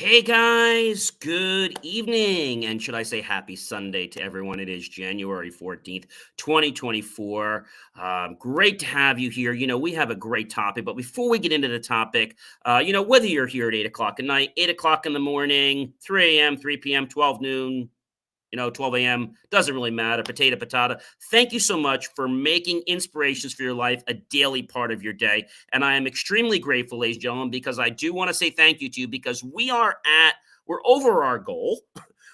Hey guys, good evening. And should I say happy Sunday to everyone? It is January 14th, 2024. Great to have you here. We have a great topic, but before we get into the topic, whether you're here at 8 o'clock at night, 8 o'clock in the morning, 3 a.m., 3 p.m., 12 noon, 12 a.m., doesn't really matter, potato, patata. Thank you so much for making inspirations for your life a daily part of your day. And I am extremely grateful, ladies and gentlemen, because I do want to say thank you to you because we're over our goal.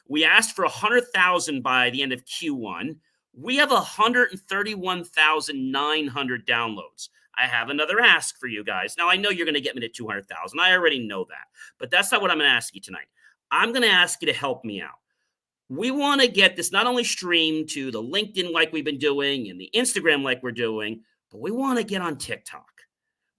We asked for 100,000 by the end of Q1. We have 131,900 downloads. I have another ask for you guys. Now, I know you're going to get me to 200,000. I already know that. But that's not what I'm going to ask you tonight. I'm going to ask you to help me out. We want to get this not only streamed to the LinkedIn like we've been doing and the Instagram like we're doing, but we want to get on TikTok.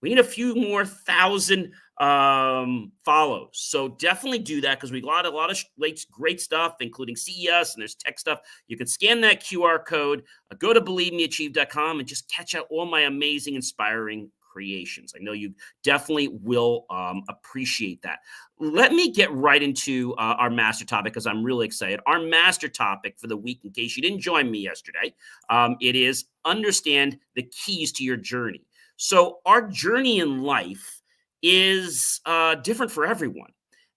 We need a few more thousand follows. So definitely do that because we got a lot of great stuff, including CES and there's tech stuff. You can scan that QR code, go to believemeachieve.com and just catch out all my amazing, inspiring creations. I know you definitely will appreciate that. Let me get right into our master topic because I'm really excited. Our master topic for the week, in case you didn't join me yesterday, it is understand the keys to your journey. So our journey in life is different for everyone.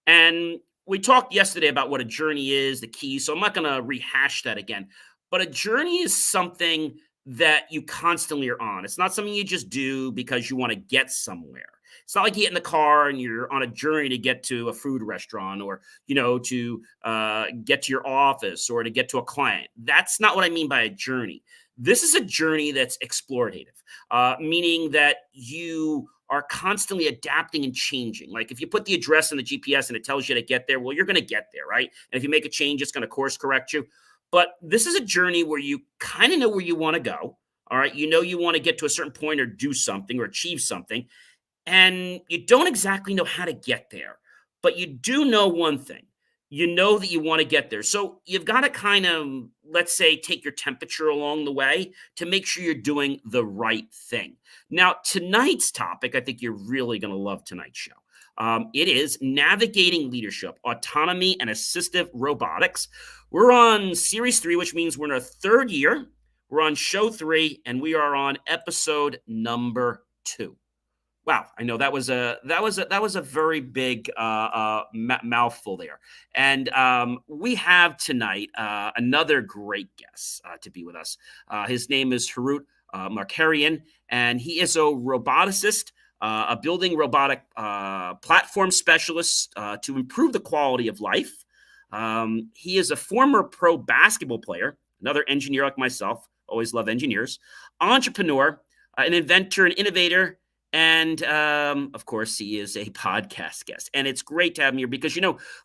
And we talked yesterday about what a journey is, the keys. So I'm not going to rehash that again. But a journey is something that you constantly are on. It's not something you just do because you want to get somewhere. It's not like you get in the car and you're on a journey to get to a food restaurant or, to get to your office or to get to a client. That's not what I mean by a journey. This is a journey that's explorative, meaning that you are constantly adapting and changing. Like if you put the address in the GPS and it tells you to get there, well, you're going to get there, right? And if you make a change, it's going to course correct you. But this is a journey where you kind of know where you want to go. All right. You want to get to a certain point or do something or achieve something. And you don't exactly know how to get there. But you do know one thing. You know that you want to get there. So you've got to kind of, let's say, take your temperature along the way to make sure you're doing the right thing. Now, tonight's topic, I think you're really going to love tonight's show. It is navigating leadership, autonomy, and assistive robotics. We're on series 3, which means we're in our third year. We're on show 3, and we are on episode number 2. Wow, I know that was a very big mouthful there, and we have tonight another great guest to be with us. His name is Harout Markarian, and he is a roboticist. A building robotic platform specialist to improve the quality of life. He is a former pro basketball player, another engineer like myself, always love engineers, entrepreneur, an inventor, an innovator, and of course, he is a podcast guest. And it's great to have him here because,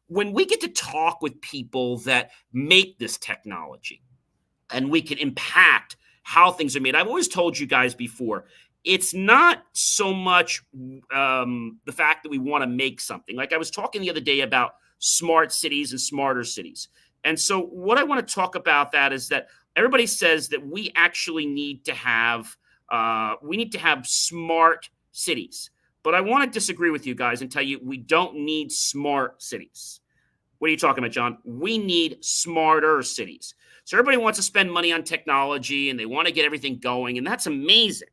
when we get to talk with people that make this technology and we can impact how things are made, I've always told you guys before, it's not so much the fact that we want to make something. Like I was talking the other day about smart cities and smarter cities. And so what I want to talk about that is that everybody says that we actually need to have smart cities. But I want to disagree with you guys and tell you we don't need smart cities. What are you talking about, John? We need smarter cities. So everybody wants to spend money on technology and they want to get everything going, and that's amazing.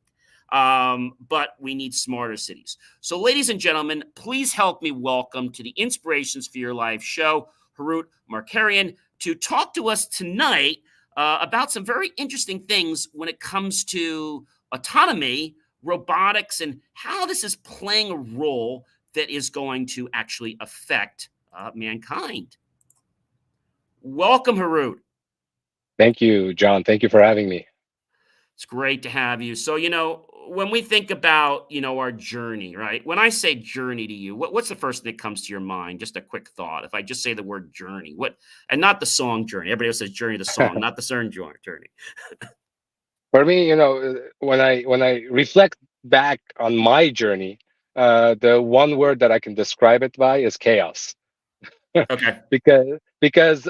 But we need smarter cities. So, ladies and gentlemen, please help me welcome to the Inspirations for Your Life show, Harout Markarian, to talk to us tonight about some very interesting things when it comes to autonomy, robotics, and how this is playing a role that is going to actually affect mankind. Welcome, Harout. Thank you, John. Thank you for having me. It's great to have you. So, when we think about, our journey, right? When I say journey to you, what's the first thing that comes to your mind? Just a quick thought. If I just say the word journey, and not the song journey. Everybody else says journey, the song, not the CERN journey. For me, when I reflect back on my journey, the one word that I can describe it by is chaos. Okay. because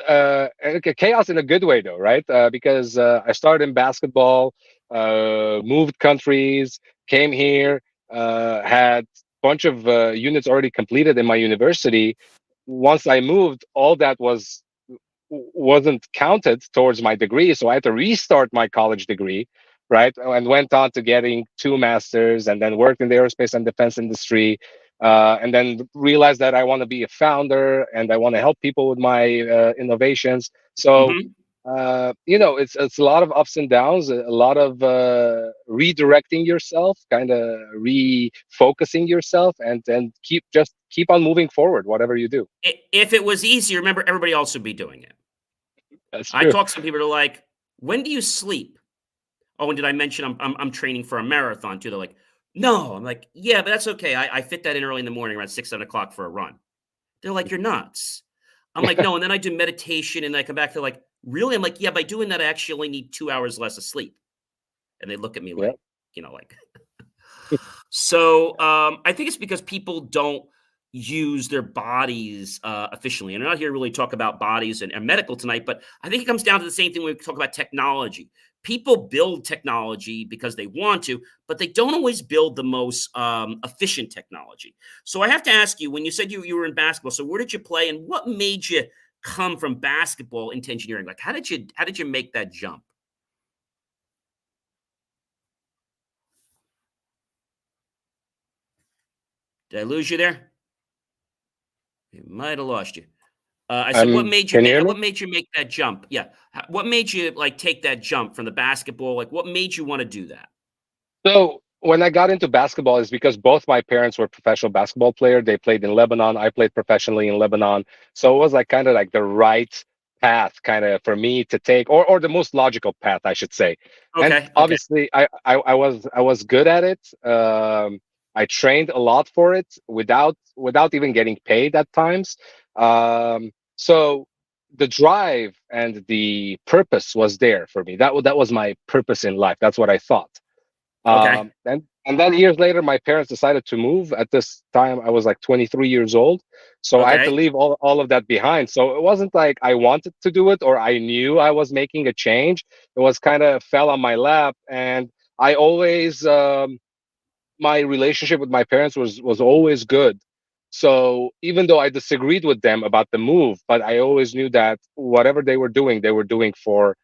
chaos in a good way though, right? Because I started in basketball, moved countries, came here, had a bunch of units already completed in my university. once I moved, all that wasn't counted towards my degree, so I had to restart my college degree, right? And went on to getting two masters, and then worked in the aerospace and defense industry, and then realized that I want to be a founder and I want to help people with my innovations. So Hmm. it's a lot of ups and downs, a lot of redirecting yourself, kind of refocusing yourself, and keep on moving forward, whatever you do. If it was easy, remember everybody else would be doing it. That's I true. talk to some people who are like, "When do you sleep?" Oh, and did I mention I'm training for a marathon too? They're like, "No." I'm like, "Yeah, but that's okay. I fit that in early in the morning around 6, 7 o'clock for a run." They're like, "You're nuts." I'm like, "No." And then I do meditation and I come back. They're like, "Really?" I'm like, "Yeah, by doing that, I actually only need 2 hours less of sleep." And they look at me Yeah. like, like. So I think it's because people don't use their bodies efficiently. And I'm not here to really talk about bodies and medical tonight, but I think it comes down to the same thing when we talk about technology. People build technology because they want to, but they don't always build the most efficient technology. So I have to ask you, when you said you were in basketball, so where did you play, and what made you come from basketball into engineering? Like, how did you make that jump? Did I lose you there? I might have lost you. I said, Can you hear me? what made you make that jump? Yeah. What made you, like, take that jump from the basketball? Like, what made you wanna do that? So when I got into basketball is because both my parents were professional basketball player. They played in Lebanon. I played professionally in Lebanon. So it was like kind of like the right path kind of for me to take, or the most logical path, I should say. And Okay, okay, obviously I was good at it. I trained a lot for it without even getting paid at times. So the drive and the purpose was there for me. That was my purpose in life. That's what I thought. okay, And then years later, my parents decided to move. At this time, I was like 23 years old, so I had to okay. leave all of that behind. So it wasn't like I wanted to do it or I knew I was making a change. It was kind of fell on my lap, and I always my relationship with my parents was always good. So even though I disagreed with them about the move, but I always knew that whatever they were doing for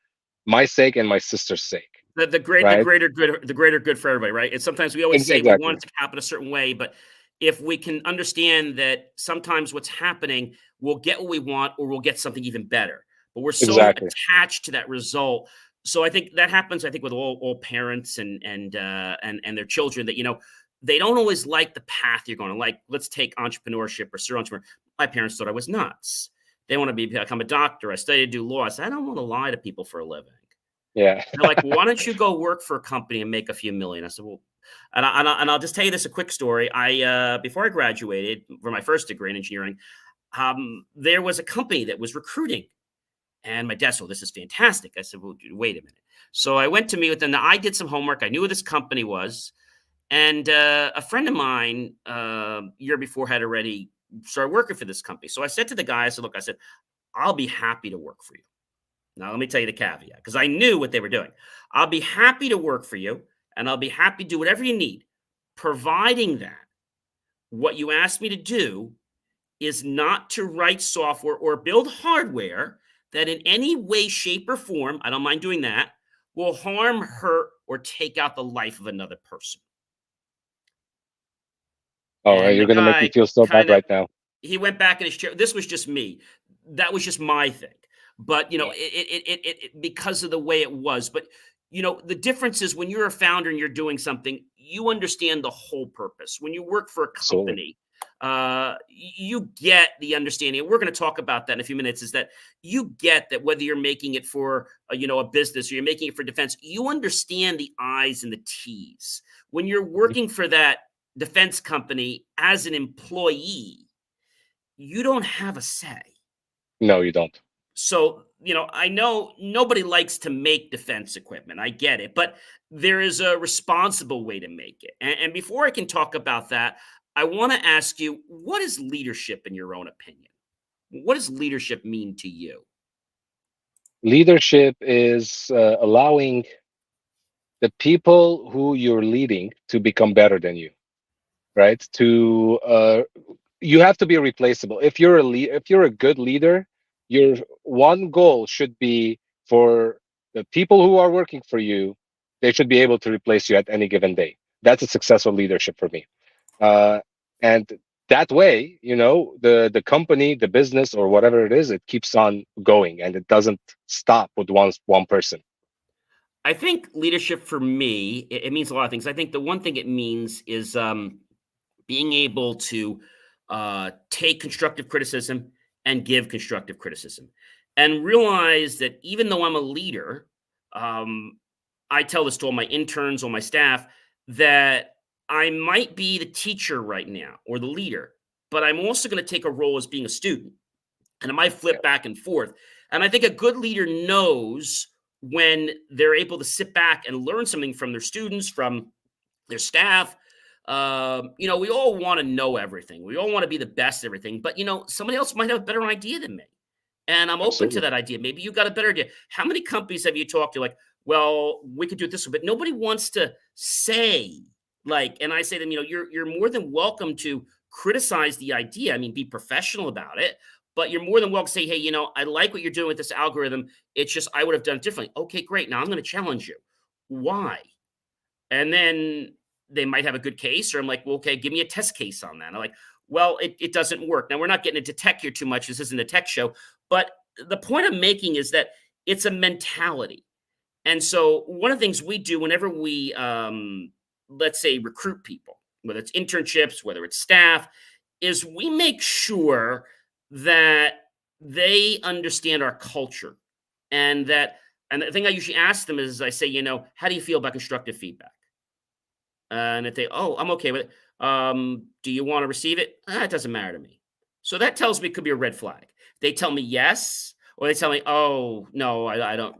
my sake and my sister's sake, The right? greater good for everybody, right? And sometimes we always say we want Exactly, it to happen a certain way, but if we can understand that sometimes what's happening, we'll get what we want or we'll get something even better. But we're so exactly. attached to that result. So I think that happens, I think, with all parents and their children that, they don't always like the path you're going. Like, let's take entrepreneurship or serial entrepreneur. My parents thought I was nuts. They want to become a doctor. I studied to do law. I said, I don't want to lie to people for a living. Yeah. They're like, "Well, why don't you go work for a company and make a few million?" I said, "Well," and I'll just tell you this a quick story. Before I graduated for my first degree in engineering, there was a company that was recruiting, and my dad said, "Oh, this is fantastic." I said, "Well, wait a minute." So I went to meet with them. Now, I did some homework. I knew who this company was, and a friend of mine, year before, had already started working for this company. So I said to the guy, I said, "Look," I said, "I'll be happy to work for you." Now, let me tell you the caveat because I knew what they were doing. I'll be happy to work for you and I'll be happy to do whatever you need, providing that what you asked me to do is not to write software or build hardware that in any way, shape, or form, I don't mind doing that, will harm, hurt, or take out the life of another person. Oh, And the you're gonna make me guy feel so bad kind of right now. he went back in his chair. This was just me. That was just my thing. But Yeah, because of the way it was. But the difference is when you're a founder and you're doing something, you understand the whole purpose. When you work for a absolutely. company, you get the understanding. And we're going to talk about that in a few minutes. Is that you get that whether you're making it for a business or you're making it for defense, you understand the I's and the T's. When you're Mhm. working for that defense company as an employee, you don't have a say. No, you don't. So, I know nobody likes to make defense equipment. I get it, but there is a responsible way to make it. And before I can talk about that, I want to ask you, what is leadership in your own opinion? What does leadership mean to you? Leadership is allowing the people who you're leading to become better than you, right? To you have to be replaceable. If you're a good leader, your one goal should be for the people who are working for you, they should be able to replace you at any given day. That's a successful leadership for me. uh, and that way, the company, the business, or whatever it is, it keeps on going and it doesn't stop with one person. I think leadership for me, it means a lot of things. I think the one thing it means is being able to take constructive criticism and give constructive criticism, and realize that even though I'm a leader, um, I tell this to all my interns, all my staff, that I might be the teacher right now or the leader, but I'm also going to take a role as being a student, and it might Yeah, flip back and forth. And I think a good leader knows when they're able to sit back and learn something from their students, from their staff. We all want to know everything. We all want to be the best at everything. But somebody else might have a better idea than me, and I'm open to absolutely. that idea. Maybe you got a better idea. How many companies have you talked to? Like, well, we could do it this way, but nobody wants to say like. And I say to them, you're more than welcome to criticize the idea. I mean, be professional about it. But you're more than welcome to say, hey, I like what you're doing with this algorithm. It's just I would have done it differently. Okay, great. Now I'm going to challenge you. Why? And then they might have a good case, or I'm like, well, okay, give me a test case on that. I'm like, well, it doesn't work. Now, we're not getting into tech here too much. This isn't a tech show. But the point I'm making is that it's a mentality. And so, one of the things we do whenever we, let's say, recruit people, whether it's internships, whether it's staff, is we make sure that they understand our culture. And the thing I usually ask them is I say, how do you feel about constructive feedback? And if they, oh, I'm okay with it. Do you want to receive it? It doesn't matter to me. So that tells me it could be a red flag. They tell me yes, or they tell me, oh no, I don't.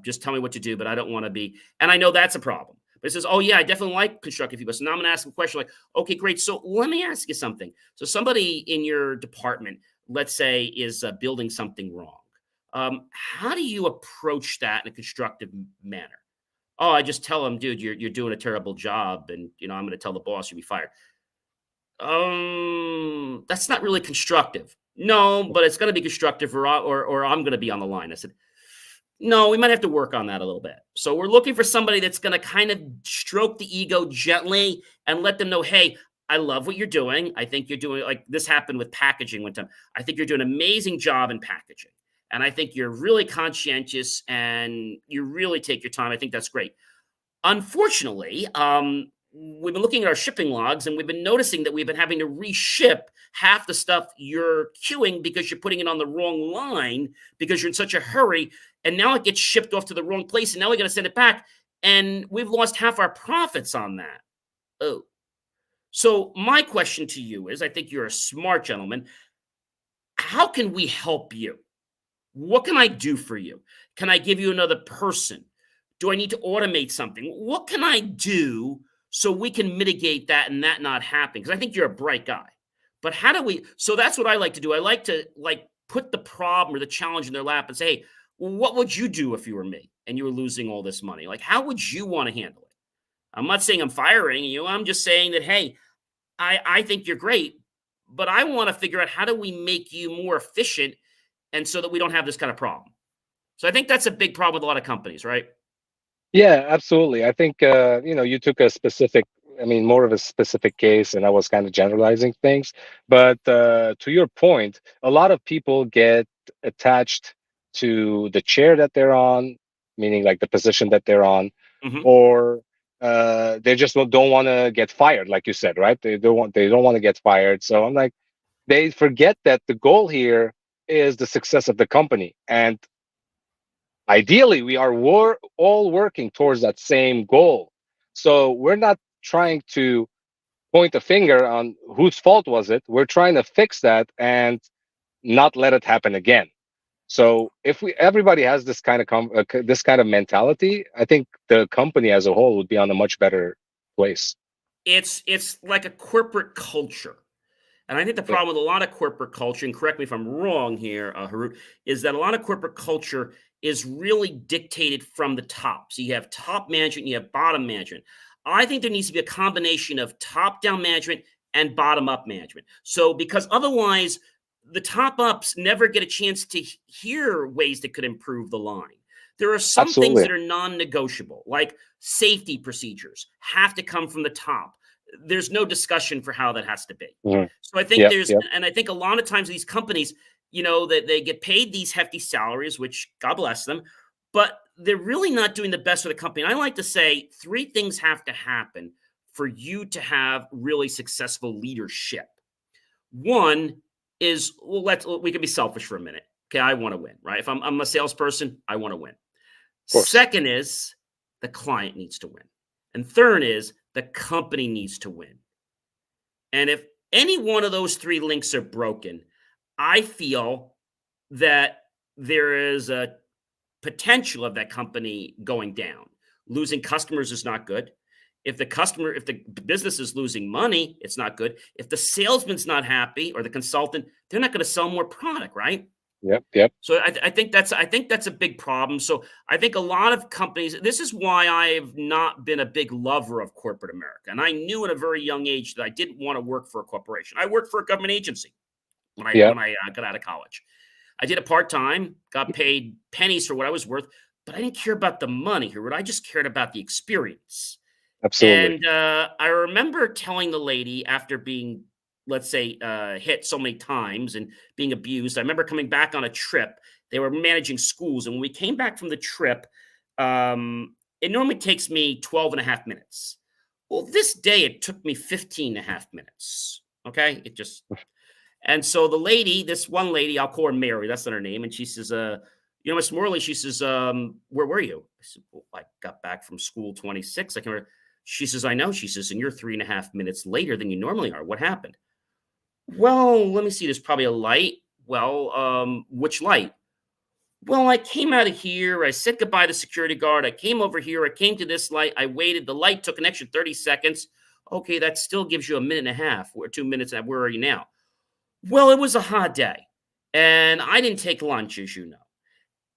Just tell me what to do, but I don't want to be. And I know that's a problem. But it says, oh yeah, I definitely like constructive feedback. So now I'm going to ask them a question like, okay, great. So let me ask you something. So somebody in your department, let's say, is building something wrong. How do you approach that in a constructive manner? Oh, I just tell them, dude, you're doing a terrible job, and I'm going to tell the boss you'll be fired. That's not really constructive. No, but it's going to be constructive, or I'm going to be on the line. I said, no, we might have to work on that a little bit. So we're looking for somebody that's going to kind of stroke the ego gently and let them know, hey, I love what you're doing. I think you're doing, like this happened with packaging one time. I think you're doing an amazing job in packaging. And I think you're really conscientious and you really take your time. I think that's great. Unfortunately, we've been looking at our shipping logs and we've been noticing that we've been having to reship half the stuff you're queuing because you're putting it on the wrong line because you're in such a hurry. And now it gets shipped off to the wrong place. And now we got to send it back. And we've lost half our profits on that. Oh. So, my question to you is, I think you're a smart gentleman. How can we help you? What can I do for you? Can I give you another person? Do I need to automate something? What can I do so we can mitigate that and that not happen? Because I think you're a bright guy. But how do we? So that's what I like to do. I like to put the problem or the challenge in their lap and say, hey, well, what would you do if you were me and you were losing all this money? Like, how would you want to handle it? I'm not saying I'm firing you. I'm just saying that, hey, I think you're great, but I want to figure out how do we make you more efficient and so that we don't have this kind of problem. So I think that's a big problem with a lot of companies, right? Yeah, absolutely. I think you took a specific, I mean, more of a specific case, and I was kind of generalizing things. But to your point, a lot of people get attached to the chair that they're on, meaning like the position that they're on, Hmm. or they just don't want to get fired, like you said, right? They don't want to get fired. So I'm like, they forget that the goal here is the success of the company, and ideally we are all working towards that same goal. So we're not trying to point a finger on whose fault was it. We're trying to fix that and not let it happen again. So if we everybody has this kind of this kind of mentality, I think the company as a whole would be on a much better place. It's like a corporate culture. And I think the Yeah, problem with a lot of corporate culture, and correct me if I'm wrong here, Harout, is that a lot of corporate culture is really dictated from the top. So you have top management, you have bottom management. I think there needs to be a combination of top down management and bottom up management. So, because otherwise, the top ups never get a chance to hear ways that could improve the line. There are some things Absolutely. that are non negotiable, like safety procedures have to come from the top. There's no discussion for how that has to be. Mhm. So I think Yep. there's, Yep. and I think a lot of times these companies, that they get paid these hefty salaries, which God bless them, but they're really not doing the best for the company. And I like to say three things have to happen for you to have really successful leadership. One is, well, we can be selfish for a minute. Okay, I want to win, right? If I'm a salesperson, I want to win. Of course. Second is the client needs to win. And third is the company needs to win. And if any one of those three links are broken, I feel that there is a potential of that company going down. Losing customers is not good. If the business is losing money, it's not good. If the salesman's not happy or the consultant, they're not going to sell more product, right? Yep. Yep. So I think that's a big problem. So I think a lot of companies. This is why I've not been a big lover of corporate America, and I knew at a very young age that I didn't want to work for a corporation. I worked for a government agency when I Yep. when I got out of college. I did it part time, got paid pennies for what I was worth, but I didn't care about the money, Harout. I just cared about the experience. Absolutely. And I remember telling the lady after being, let's say, hit so many times and being abused. I remember coming back on a trip. They were managing schools. And when we came back from the trip, it normally takes me 12 and a half minutes. Well, this day it took me 15 and a half minutes. Okay. And so the lady, this one lady, I'll call her Mary, that's not her name. And she says, Miss Morley, she says, where were you? I said, well, I got back from school 26. I can remember. She says, I know. She says, and you're 3.5 minutes later than you normally are. What happened? Well, let me see. There's probably a light. Well, which light? Well, I came out of here. I said goodbye to the security guard. I came over here. I came to this light. I waited. The light took an extra 30 seconds. Okay, that still gives you a minute and a half or 2 minutes. Where are you now? Well, it was a hot day, and I didn't take lunch, as you know.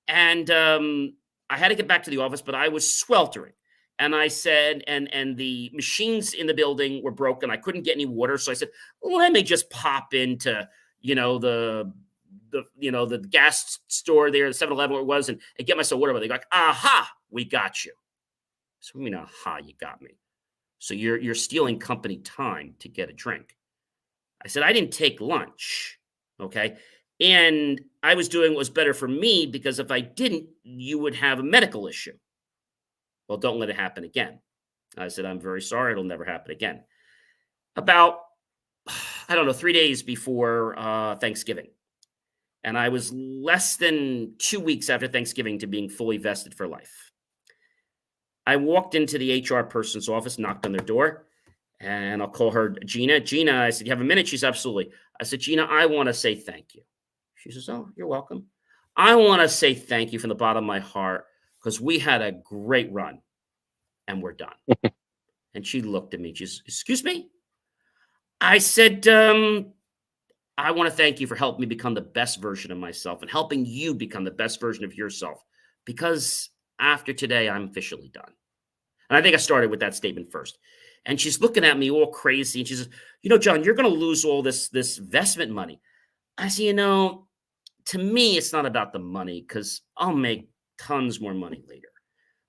And I had to get back to the office, but I was sweltering. And I said, and the machines in the building were broken. I couldn't get any water, so I said, let me just pop into the gas store there, the 7-Eleven where it was, and get myself water. But they go like, aha, we got you. So I mean, aha, you got me. So you're stealing company time to get a drink. I said, I didn't take lunch. Okay. And I was doing what was better for me because if I didn't, you would have a medical issue. Well, don't let it happen again. I said, I'm very sorry. It'll never happen again. About, I don't know, 3 days before Thanksgiving. And I was less than 2 weeks after Thanksgiving to being fully vested for life. I walked into the HR person's office, knocked on their door, and I'll call her Gina. Gina, I said, you have a minute? She said, absolutely. I said, Gina, I want to say thank you. She says, oh, you're welcome. I want to say thank you from the bottom of my heart because we had a great run and we're done. And she looked at me. She says, excuse me? I said, I want to thank you for helping me become the best version of myself and helping you become the best version of yourself because after today, I'm officially done. And I think I started with that statement first. And she's looking at me all crazy. And she says, John, you're going to lose all this investment money. I said, to me, it's not about the money because I'll make tons more money later.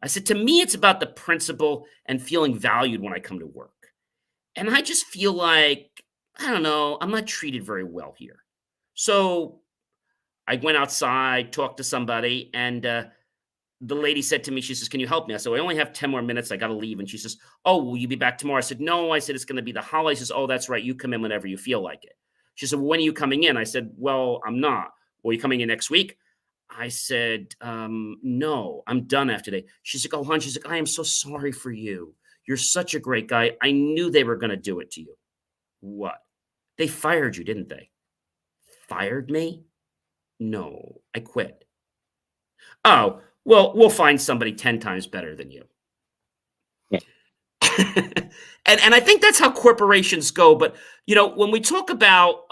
I said, to me, it's about the principle and feeling valued when I come to work. And I just feel like, I don't know, I'm not treated very well here. So I went outside, talked to somebody, and the lady said to me, she says, can you help me? I said, I only have 10 more minutes. I got to leave. And she says, oh, will you be back tomorrow? I said, no. I said, it's going to be the holiday. She says, oh, that's right. You come in whenever you feel like it. She said, well, when are you coming in? I said, well, I'm not. Well, you coming in next week? I said, no, I'm done after today. She's like, oh, hon, she's like, I am so sorry for you. You're such a great guy. I knew they were going to do it to you. What? They fired you, didn't they? Fired me? No, I quit. Oh, well, we'll find somebody 10 times better than you. Yeah. and I think that's how corporations go. But, when we talk about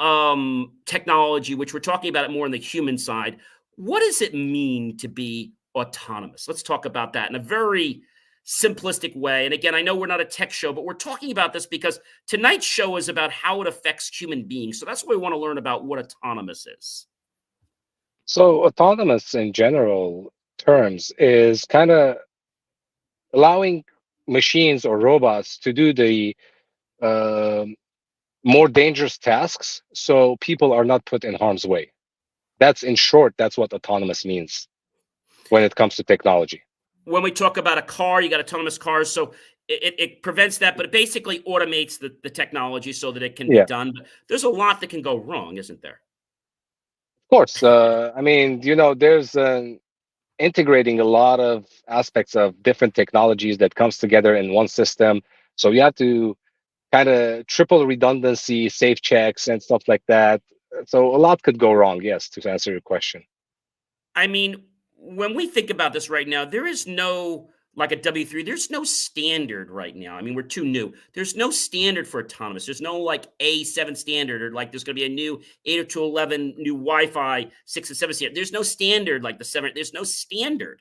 technology, which we're talking about it more on the human side, what does it mean to be autonomous? Let's talk about that in a very simplistic way. And again, I know we're not a tech show, but we're talking about this because tonight's show is about how it affects human beings. So that's what we want to learn about what autonomous is. So autonomous in general terms is kind of allowing machines or robots to do the um more dangerous tasks so people are not put in harm's way. That's in short, that's what autonomous means when it comes to technology. When we talk about a car, you got autonomous cars. So it prevents that, but it basically automates the technology so that it can be Yeah, done. But there's a lot that can go wrong, isn't there? of course. I mean, there's integrating a lot of aspects of different technologies that comes together in one system. So you have to kind of triple redundancy, safe checks, and stuff like that. So a lot could go wrong. Yes, to answer your question. I mean, when we think about this right now, there is no like a W3, there's no standard right now. I mean, we're too new. There's no standard for autonomous. There's no like A7 standard or like there's going to be a new 8 to 11 new Wi-Fi 6 and 7 standard. There's no standard like the 7. There's no standard.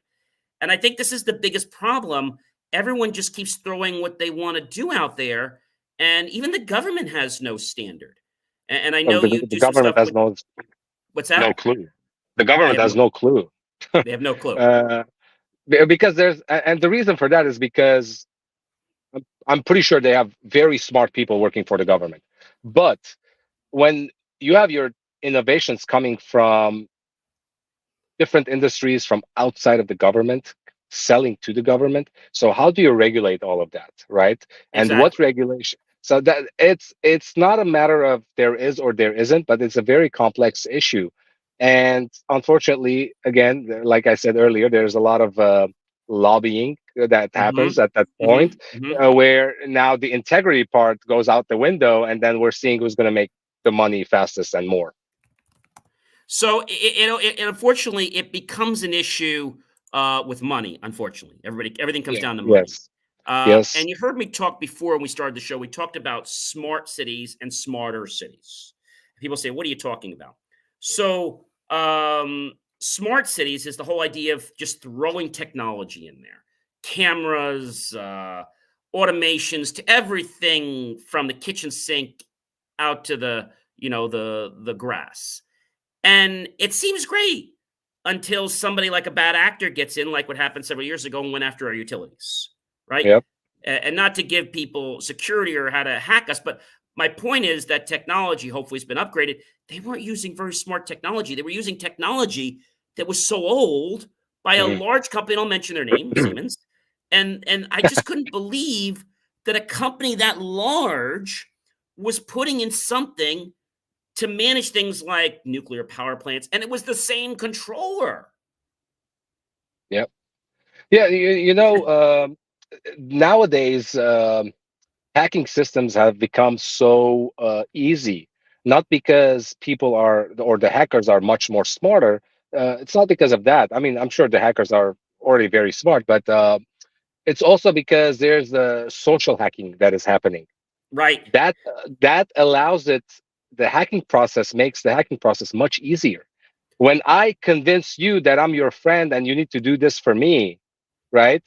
And I think this is the biggest problem. Everyone just keeps throwing what they want to do out there. And even the government has no standard. And I Well, know you the do some government stuff has with what's no that? clue. The They government have has no no clue. they have no clue. uh, because and the reason for that is because I'm pretty sure they have very smart people working for the government. But when you have your innovations coming from different industries from outside of the government selling to the government, so how do you regulate all of that, right? And what Exactly. regulation? So that it's not a matter of there is or there isn't, but it's a very complex issue. And unfortunately, again, like I said earlier, there's a lot of lobbying that happens Mhm. at that point, Mhm. Mhm. where now the integrity part goes out the window, and then we're seeing who's going to make the money fastest and more. So unfortunately, it becomes an issue with money. Unfortunately, everything comes Yeah. down to money. Yes. Yes. And you heard me talk before when we started the show. We talked about smart cities and smarter cities. People say, "What are you talking about?" So, smart cities is the whole idea of just throwing technology in there, cameras, automations, to everything from the kitchen sink out to the grass. And it seems great until somebody like a bad actor gets in, like what happened several years ago and went after our utilities, right? Yep. And not to give people security or how to hack us, but my point is that technology hopefully has been upgraded. They weren't using very smart technology. They were using technology that was so old by a Mhm. large company. I'll mention their name, Siemens. And I just couldn't believe that a company that large was putting in something to manage things like nuclear power plants, and it was the same controller. Yep. Yeah. Nowadays, hacking systems have become so easy, not because people are or the hackers are much more smarter. It's not because of that. I mean, I'm sure the hackers are already very smart, but it's also because there's the social hacking that is happening. Right. That allows it. The hacking process makes the hacking process much easier. When I convince you that I'm your friend and you need to do this for me, right?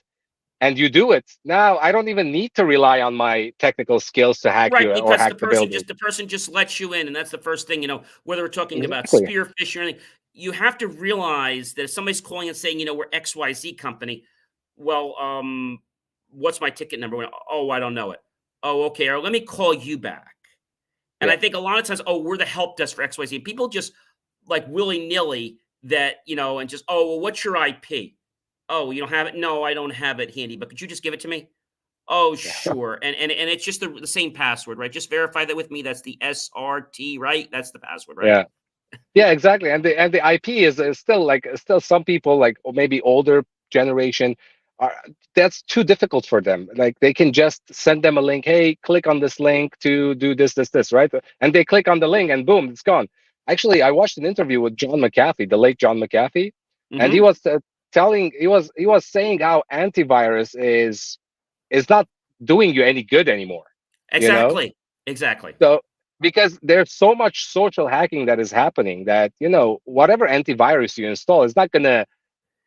And you do it. Now I don't even need to rely on my technical skills to hack Right, you or because hack the building. the person just lets you in, and that's the first thing, whether we're talking about Exactly. spearfish or anything, you have to realize that if somebody's calling and saying, we're XYZ company, well, what's my ticket number? Oh, I don't know it. Oh, okay. Or let me call you back. And Yeah. I think a lot of times, oh, we're the help desk for XYZ. People just like willy nilly that, and just, oh, well, what's your IP? Oh, you don't have it? No, I don't have it handy, but could you just give it to me? Oh, sure. And it's just the same password, right? Just verify that with me. That's the SRT, right? That's the password, right? Yeah. Yeah, exactly. And the IP is still still some people like or maybe older generation are that's too difficult for them. Like they can just send them a link, hey, click on this link to do this, right? And they click on the link and boom, it's gone. Actually, I watched an interview with John McAfee, the late John McAfee, and he Hmm. was he was saying how antivirus is not doing you any good anymore, you know? Exactly. Exactly. So because there's so much social hacking that is happening that whatever antivirus you install is not going to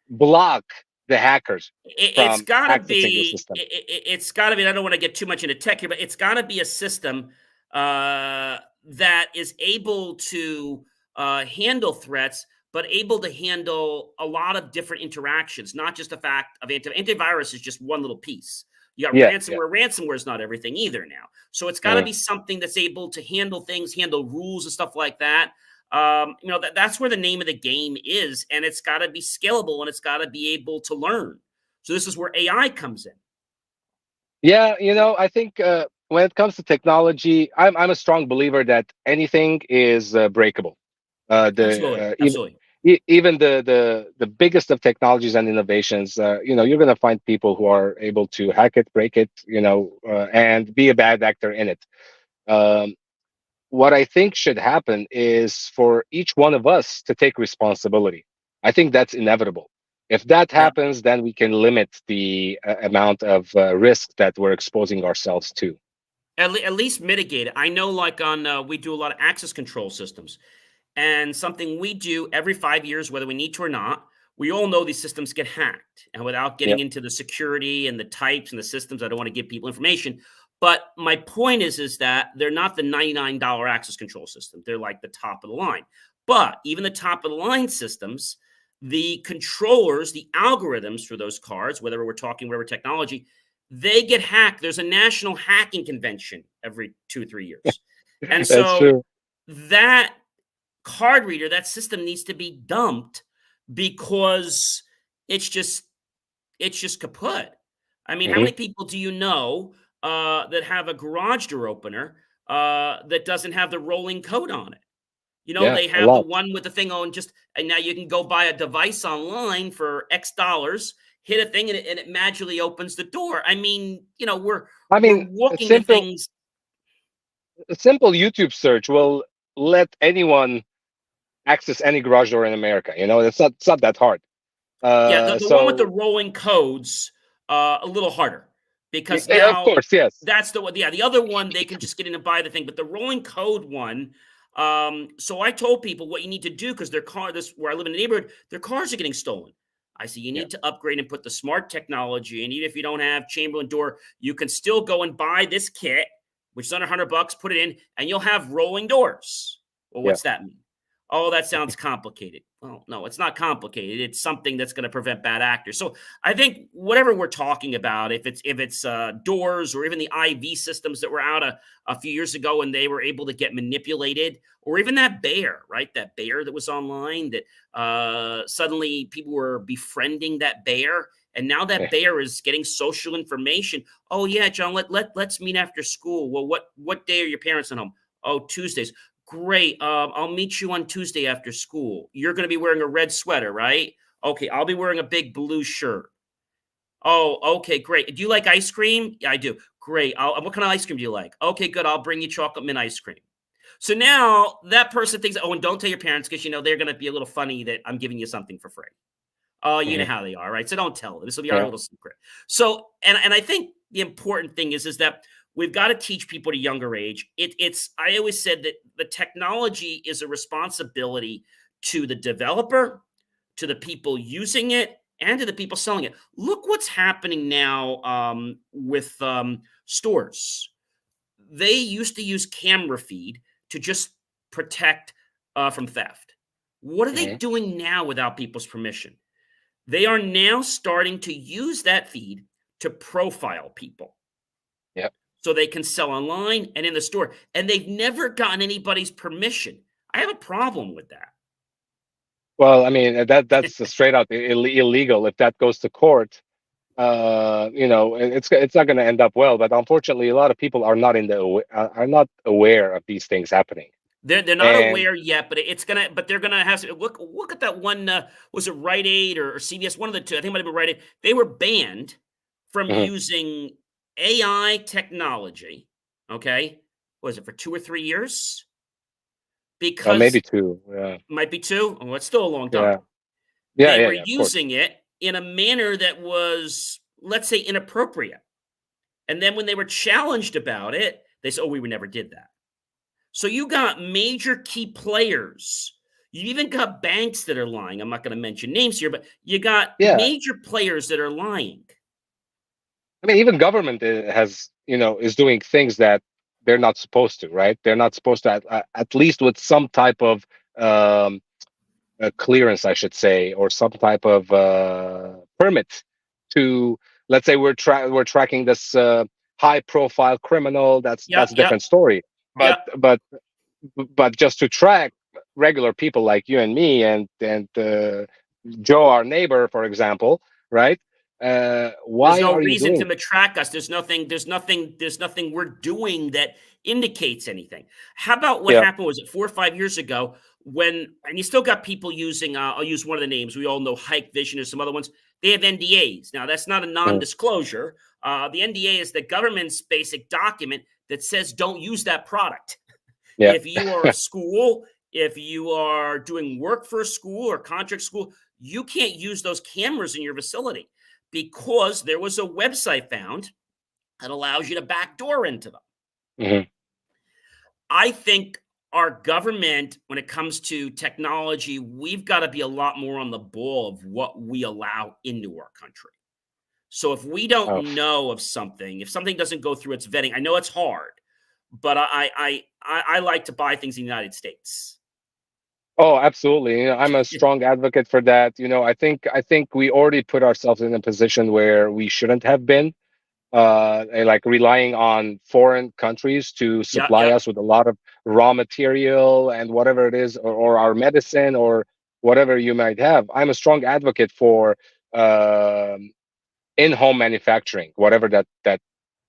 block the hackers It's from got to accessing the be. system. It's got to be. I don't want to get too much into tech here, but it's got to be a system that is able to handle threats, but able to handle a lot of different interactions. Not just the fact of antivirus is just one little piece. You got Yeah, yeah. ransomware. Ransomware is not everything either now. So it's got to Mhm. be something that's able to handle things, handle rules and stuff like that. That's where the name of the game is, and it's got to be scalable and it's got to be able to learn. So this is where AI comes in. Yeah, I think when it comes to technology, I'm a strong believer that anything is breakable. Absolutely, Even absolutely. even the biggest of technologies and innovations, you're going to find people who are able to hack it, break it, and be a bad actor in it. Um, what I think should happen is for each one of us to take responsibility. I think that's inevitable. If that Yeah. happens, then we can limit the amount of risk that we're exposing ourselves to. At least mitigate it. I know, like on we do a lot of access control systems, and something we do every 5 years, whether we need to or not. We all know these systems get hacked, and without getting Yep. into the security and the types and the systems, I don't want to give people information. But my point is that they're not the $99 access control system. They're like the top of the line. But even the top of the line systems, the controllers, the algorithms for those cards, whether we're talking whatever technology, they get hacked. There's a national hacking convention every 2 or 3 years. And That's so true. that card reader, that system needs to be dumped because it's just it's just kaput. I mean, how Hmm. many people do you know that have a garage door opener that doesn't have the rolling code on it? Yeah, They a have the lot. one with the thing on and now you can go buy a device online for X dollars, hit a thing, and it magically opens the door. I mean, I we're mean, walking to things. a simple YouTube search will let anyone access any garage door in America. It's not that hard. Yeah, the one with the So rolling codes, a little harder because of now course, yes. that's the one. Yeah, the other one they can just get in and buy the thing, but the rolling code one. So I told people what you need to do because this where I live in the neighborhood, their cars are getting stolen. I said you Yeah, need to upgrade and put the smart technology, and even if you don't have Chamberlain door, you can still go and buy this kit, which is under $100, put it in, and you'll have rolling doors. Well, yeah. what's that mean? Oh, that sounds complicated. Well, no, it's not complicated. It's something that's going to prevent bad actors. So I think whatever we're talking about, if it's doors or even the IV systems that were out a few years ago and they were able to get manipulated, or even that bear, right? That bear that was online that suddenly people were befriending that bear. And now that Yeah. bear is getting social information. Oh yeah, John, let's meet after school. Well, what day are your parents at home? Oh, Tuesdays. Great. I'll meet you on Tuesday after school. You're going to be wearing a red sweater, right? Okay, I'll be wearing a big blue shirt. Oh, okay, great. Do you like ice cream? Yeah, I do. Great. What kind of ice cream do you like? Okay, good. I'll bring you chocolate mint ice cream. So now that person thinks, oh, and don't tell your parents because they're going to be a little funny that I'm giving you something for free. Oh, you know Mhm. how they are, right? So don't tell them. This will be our Yeah. little secret. So, and I think the important thing is that we've got to teach people at a younger age. It's I always said that the technology is a responsibility to the developer, to the people using it, and to the people selling it. Look what's happening now with stores. They used to use camera feed to just protect from theft. What are they Hmm. doing now without people's permission? They are now starting to use that feed to profile people Yeah. so they can sell online and in the store. And they've never gotten anybody's permission. I have a problem with that. Well, I mean, that's a straight out illegal. If that goes to court, it's not going to end up well. But unfortunately, a lot of people are not aware of these things happening. They're not And aware yet, but they're gonna have to look at that one. Was it Rite Aid or CVS? One of the two. I think it might have been Rite Aid. They were banned from Mhm. using AI technology. Okay, was it for 2 or 3 years? Maybe Because two. Yeah. might be two. Oh, it's still a long Yeah. time. Yeah. They Yeah. were Yeah. Of course. using it in a manner that was, let's say, inappropriate. And then when they were challenged about it, they said, "Oh, we never did that." So you got major key players You even got banks that are lying. I'm not going to mention names here, but you got Yeah. major players that are lying. I mean, even government has, is doing things that they're not supposed to, right? They're not supposed to, at least with some type of um, clearance, I should say, or some type of permit to, let's say, we're tracking this high profile criminal. Yep, That's a yep, different story. But yep. just to track regular people like you and me and Joe, our neighbor, for example, right? There's Why no are you reason doing to that? track us. There's nothing we're doing that indicates anything. How about what Yeah. happened? Was it 4 or 5 years ago when, and you still got people using, I'll use one of the names. We all know Hike Vision or some other ones. They have NDAs. Now, that's not a Mhm. non-disclosure. The NDA is the government's basic document that says don't use that product. Yeah. If you are a school, if you are doing work for a school or contract school, you can't use those cameras in your facility because there was a website found that allows you to backdoor into them. Hmm. I think our government, when it comes to technology, we've got to be a lot more on the ball of what we allow into our country. So if we Oh. don't know of something, if something doesn't go through its vetting, I know it's hard, but I like to buy things in the United States. Oh, absolutely. I'm a strong advocate for that. I think we already put ourselves in a position where we shouldn't have been, and like relying on foreign countries to Yeah, supply yeah. us with a lot of raw material and whatever it is, or our medicine or whatever you might have. I'm a strong advocate for in-home manufacturing, whatever that Yeah,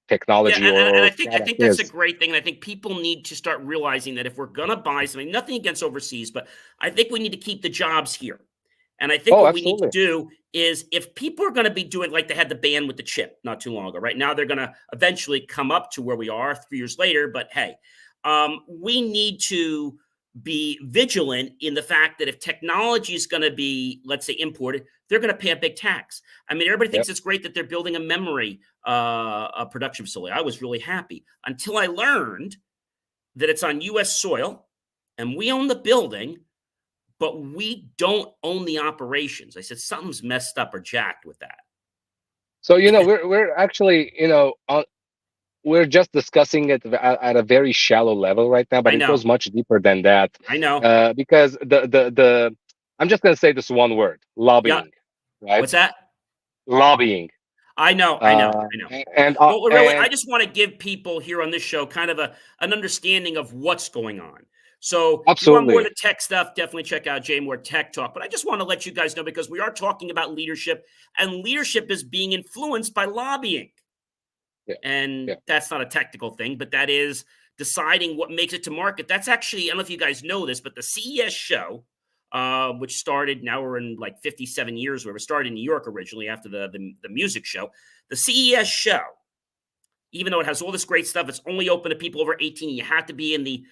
technology and or I think I product think that's a is. great thing, and I think people need to start realizing that if we're gonna buy something, nothing against overseas, but I think we need to keep the jobs here. And I think Oh, what we need to absolutely. do is if people are gonna be doing like they had the ban with the chip not too long ago, right? Now they're gonna eventually come up to where we are a few years later, but hey, we need to be vigilant in the fact that if technology is gonna be, let's say, imported, they're gonna pay a big tax. I mean, everybody Yep. thinks it's great that they're building a memory a production facility. I was really happy until I learned that it's on U.S. soil and we own the building, but we don't own the operations. I said something's messed up or jacked with that. So we're actually we're just discussing it at a very shallow level right now, but I it know, goes much deeper than that. I know. Because the I'm just going to say this one word: Yeah, lobbying, right? what's that? Lobbying. I know, I know, I know. Well, really, I And just want to give people here on this show kind of an understanding of what's going on. So, if you want more of absolutely, the tech stuff, definitely check out Jay Moore Tech Talk. But I just want to let you guys know because we are talking about leadership, and leadership is being influenced by lobbying. yeah, And yeah, that's not a technical thing, but that is deciding what makes it to market. That's actually, I don't know if you guys know this, but the CES show, which started, now we're in like 57 years, where we started in New York originally after the music show. The CES show, even though it has all this great stuff, it's only open to people over 18. You have to be in the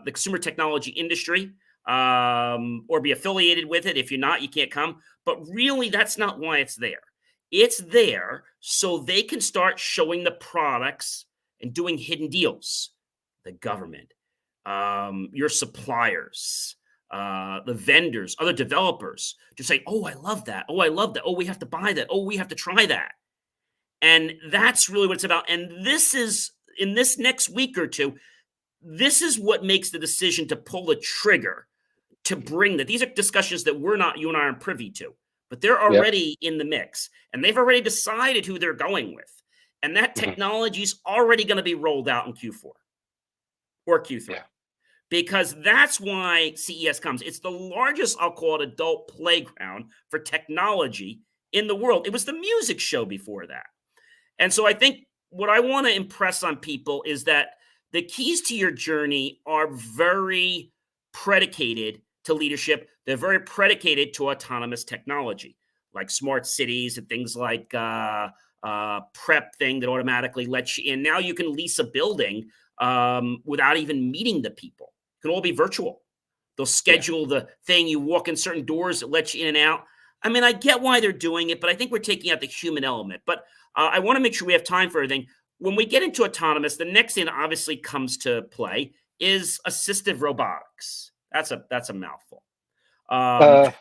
consumer technology industry or be affiliated with it. If you're not, you can't come. But really, that's not why it's there. It's there so they can start showing the products and doing hidden deals. The government, your suppliers, the vendors, other developers, to say, "Oh, I love that. Oh, I love that. Oh, we have to buy that. Oh, we have to try that." And that's really what it's about. And this is in this next week or two, this is what makes the decision to pull the trigger to bring that. These are discussions that you and I aren't privy to, but they're yeah, already in the mix and they've already decided who they're going with. And that mhm, technology is already going to be rolled out in Q4 or Q3 yeah. because that's why CES comes. It's the largest, I'll call it, adult playground for technology in the world. It was the music show before that. And so I think what I want to impress on people is that the keys to your journey are very predicated to leadership. They're very predicated to autonomous technology, like smart cities and things like prep thing that automatically lets you in. Now you can lease a building without even meeting the people. It can all be virtual. They'll Yeah. schedule the thing. You walk in certain doors that let you in and out. I mean, I get why they're doing it, but I think we're taking out the human element. But I want to make sure we have time for everything. When we get into autonomous, the next thing that obviously comes to play is assistive robotics. That's a mouthful. Um, Uh,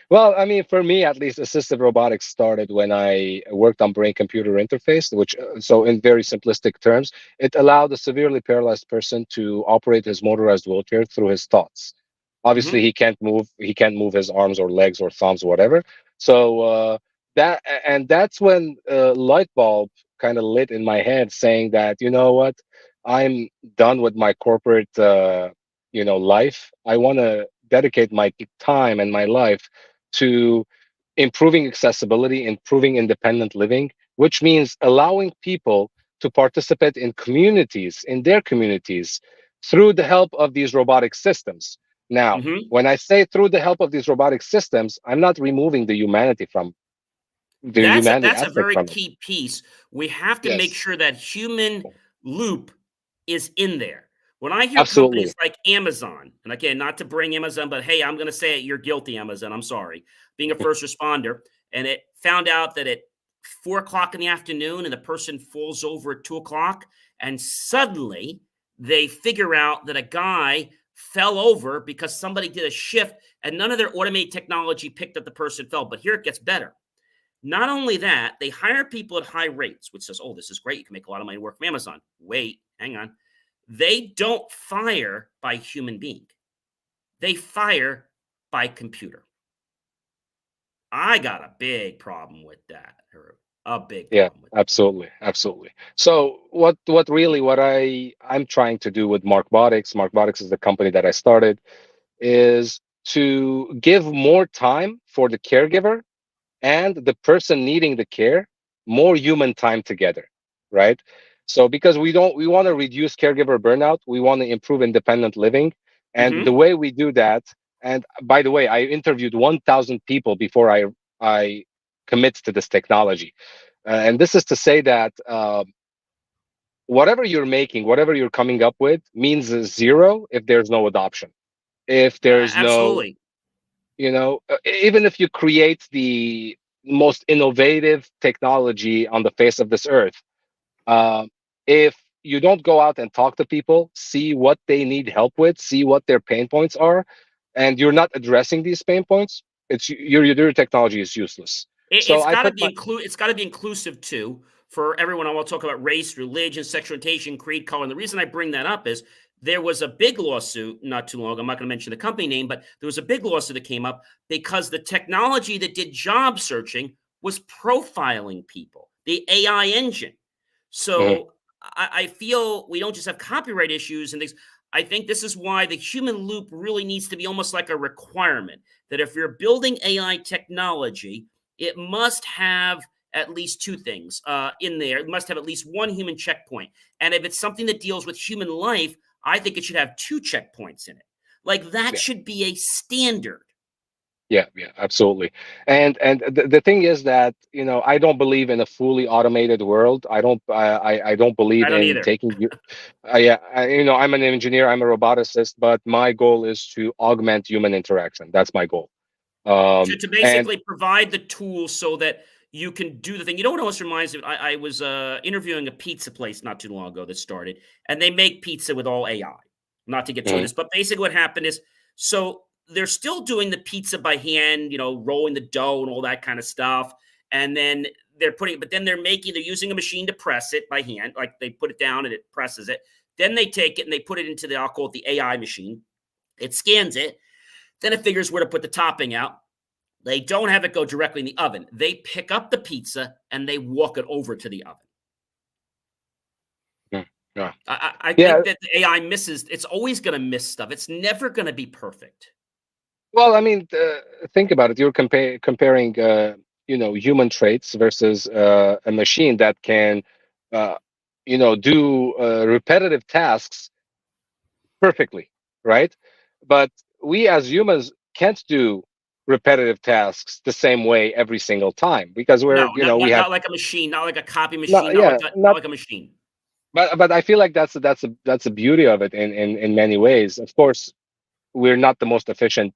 well, I mean, for me, at least, assistive robotics started when I worked on brain-computer interface, which, so in very simplistic terms, it allowed a severely paralyzed person to operate his motorized wheelchair through his thoughts. Obviously, mhm. he can't move his arms or legs or thumbs, whatever. So that's when light bulb kind of lit in my head, saying that, you know what, I'm done with my corporate life. I want to dedicate my time and my life to improving accessibility, improving independent living, which means allowing people to participate in communities, in their communities, through the help of these robotic systems. Now, Mhm. when I say through the help of these robotic systems, I'm not removing the humanity That's a aspect very from it. key piece. We have to make Yes, sure that human loop is in there. When I hear companies absolutely. like Amazon, and again, not to bring Amazon, but hey, I'm going to say it, you're guilty, Amazon. I'm sorry. Being a first responder, and it found out that at 4 o'clock in the afternoon, and the person falls over at 2 o'clock, and suddenly they figure out that a guy fell over because somebody did a shift, and none of their automated technology picked up the person fell. But here it gets better. Not only that, they hire people at high rates, which says, oh, this is great. You can make a lot of money work from Amazon. Wait, hang on. They don't fire by human being, they fire by computer. I got a big problem with that, a big Yeah, problem with that. absolutely, absolutely. So what I'm trying to do with MARKBOTIX is the company that I started, is to give more time for the caregiver and the person needing the care, more human time together, right? So because we want to reduce caregiver burnout, we want to improve independent living, and the Hmm. way we do that, and by the way, I interviewed 1,000 people before I commit to this technology. And this is to say that whatever you're making, whatever you're coming up with, means a zero if there's no adoption. If there's no, Absolutely. even if you create the most innovative technology on the face of this earth, uh, if you don't go out and talk to people, see what they need help with, see what their pain points are, and you're not addressing these pain points, your technology is useless. It, So it's I got to put be my It's got to be inclusive too for everyone. I want to talk about race, religion, sexual orientation, creed, color. And the reason I bring that up is there was a big lawsuit not too long ago. I'm not going to mention the company name, but there was a big lawsuit that came up because the technology that did job searching was profiling people, the AI engine. Mhm. So I feel we don't just have copyright issues and things. I think this is why the human loop really needs to be almost like a requirement that if you're building AI technology, it must have at least two things in there. It must have at least one human checkpoint. And if it's something that deals with human life, I think it should have two checkpoints in it. Like that Yeah. should be a standard. Yeah, yeah, absolutely. And the thing is that, I don't believe in a fully automated world. I don't I believe don't in either. taking you. Yeah, I'm an engineer. I'm a roboticist, but my goal is to augment human interaction. That's my goal. To And basically provide the tools so that you can do the thing. You know what almost reminds me? I was interviewing a pizza place not too long ago that started, and they make pizza with all AI. Not to get too into Mhm, this, but basically what happened is so they're still doing the pizza by hand, rolling the dough and all that kind of stuff. And then but then they're using a machine to press it by hand. Like they put it down and it presses it. Then they take it and they put it into I'll call it the AI machine. It scans it. Then it figures where to put the topping out. They don't have it go directly in the oven. They pick up the pizza and they walk it over to the oven. mhm, yeah. I Yeah. think that the AI misses. It's always going to miss stuff. It's never going to be perfect. Well, I mean, think about it. You're comparing, human traits versus a machine that can, uh, do repetitive tasks perfectly, right? But we as humans can't do repetitive tasks the same way every single time because No, we have not like a machine, not like a copy machine, not, yeah, not not, like a machine. but I feel like that's a beauty of it in many ways. Of course, we're not the most efficient,